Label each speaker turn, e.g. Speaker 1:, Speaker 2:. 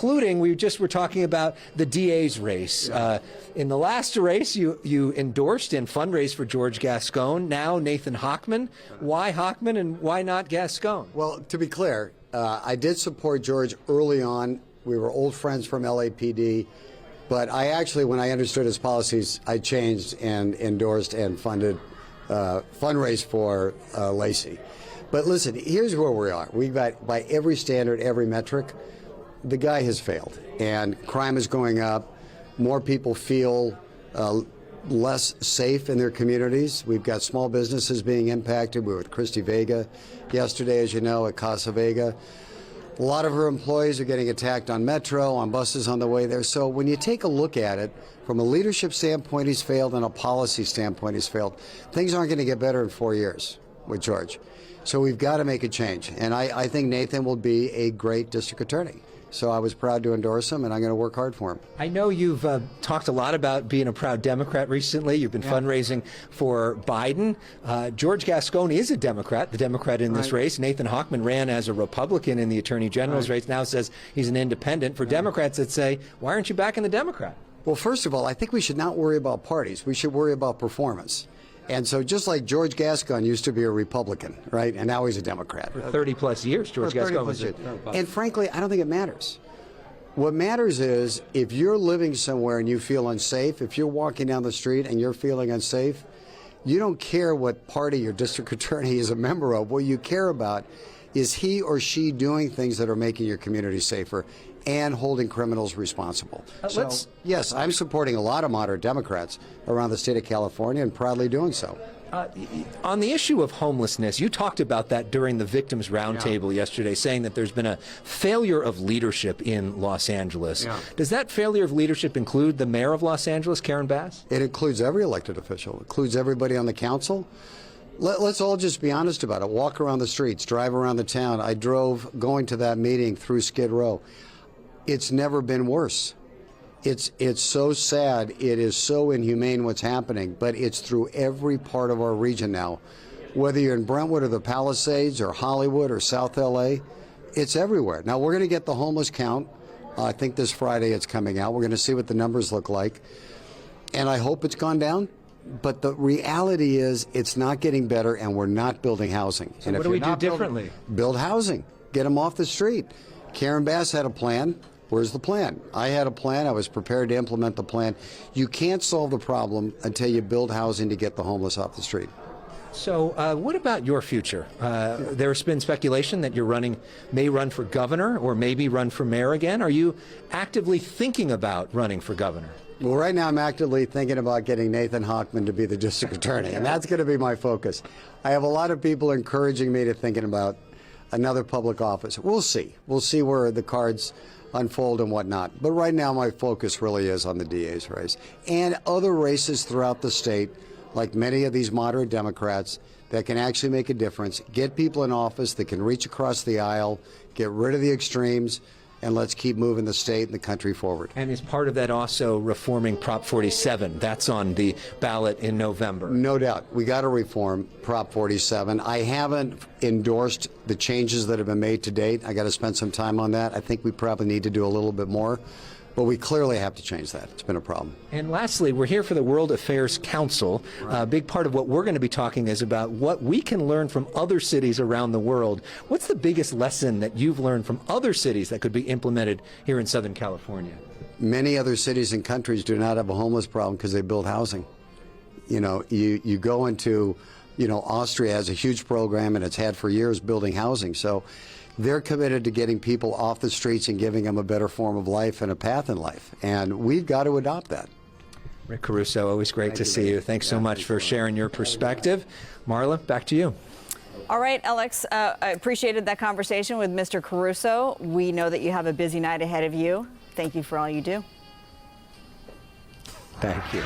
Speaker 1: including, we just were talking about the DA's race. In the last race, you endorsed and fundraised for George Gascón. Now Nathan Hochman. Why Hochman and why not Gascón?
Speaker 2: Well, to be clear, I did support George early on. We were old friends from LAPD. But I actually, when I understood his policies, I changed and endorsed and funded, fundraised for Lacey. But listen, here's where we are. We've got, by every standard, every metric, the guy has failed. And crime is going up. More people feel less safe in their communities. We've got small businesses being impacted. We were with Christy Vega yesterday, as you know, at Casa Vega. A lot of her employees are getting attacked on Metro, on buses on the way there. So when you take a look at it, from a leadership standpoint, he's failed, and a policy standpoint, he's failed. Things aren't going to get better in 4 years with George. So we've got to make a change. And I think Nathan will be a great district attorney. So I was proud to endorse him, and I'm going to work hard for him.
Speaker 1: I know you've talked a lot about being a proud Democrat recently. You've been fundraising for Biden. George Gascón is a Democrat, the Democrat in this race. Nathan Hochman ran as a Republican in the Attorney General's race, now says he's an independent. For Democrats that say, why aren't you backing the Democrat?
Speaker 2: Well, first of all, I think we should not worry about parties. We should worry about performance. And so just like George Gascón used to be a Republican, right, and now he's a Democrat.
Speaker 1: For 30-plus years, George Gascón was a
Speaker 2: And frankly, I don't think it matters. What matters is if you're living somewhere and you feel unsafe, if you're walking down the street and you're feeling unsafe, you don't care what party your district attorney is a member of. What you care about is he or she doing things that are making your community safer and holding criminals responsible. So, yes, I'm supporting a lot of moderate Democrats around the state of California and proudly doing so.
Speaker 1: On the issue of homelessness, you talked about that during the Victims Roundtable yesterday, saying that there's been a failure of leadership in Los Angeles. Does that failure of leadership include the mayor of Los Angeles, Karen Bass?
Speaker 2: It includes every elected official. It includes everybody on the council. Let's all just be honest about it. Walk around the streets, drive around the town. I drove going to that meeting through Skid Row. It's never been worse. It's so sad. It is so inhumane what's happening, but it's through every part of our region now. Whether you're in Brentwood or the Palisades or Hollywood or South LA, it's everywhere. Now, we're going to get the homeless count. I think this Friday it's coming out. We're going to see what the numbers look like. And I hope it's gone down. But the reality is it's not getting better, and we're not building housing.
Speaker 1: So
Speaker 2: and
Speaker 1: what do we do differently?
Speaker 2: Build housing. Get them off the street. Karen Bass had a plan. Where's the plan? I had a plan. I was prepared to implement the plan. You can't solve the problem until you build housing to get the homeless off the street.
Speaker 1: So what about your future? There's been speculation that you're may run for governor or maybe run for mayor again. Are you actively thinking about running for governor?
Speaker 2: Well, right now I'm actively thinking about getting Nathan Hochman to be the district attorney, and that's going to be my focus. I have a lot of people encouraging me to thinking about another public office. We'll see. We'll see where the cards unfold and whatnot. But right now my focus really is on the DA's race and other races throughout the state, like many of these moderate Democrats, that can actually make a difference, get people in office that can reach across the aisle, get rid of the extremes, and let's keep moving the state and the country forward.
Speaker 1: And is part of that also reforming Prop 47? That's on the ballot in November.
Speaker 2: No doubt. We got to reform Prop 47. I haven't endorsed the changes that have been made to date. I got to spend some time on that. I think we probably need to do a little bit more. But we clearly have to change that. It's been a problem.
Speaker 1: And lastly, we're here for the World Affairs Council. A big part of what we're going to be talking is about what we can learn from other cities around the world. What's the biggest lesson that you've learned from other cities that could be implemented here in Southern California?
Speaker 2: Many other cities and countries do not have a homeless problem because they build housing. You know, you go into, Austria has a huge program, and it's had for years building housing. So they're committed to getting people off the streets and giving them a better form of life and a path in life. And we've got to adopt that.
Speaker 1: Rick Caruso, always great to see you. Thanks so much for sharing your perspective. Marla, back to you.
Speaker 3: All right, Alex, I appreciated that conversation with Mr. Caruso. We know that you have a busy night ahead of you. Thank you for all you do.
Speaker 1: Thank you.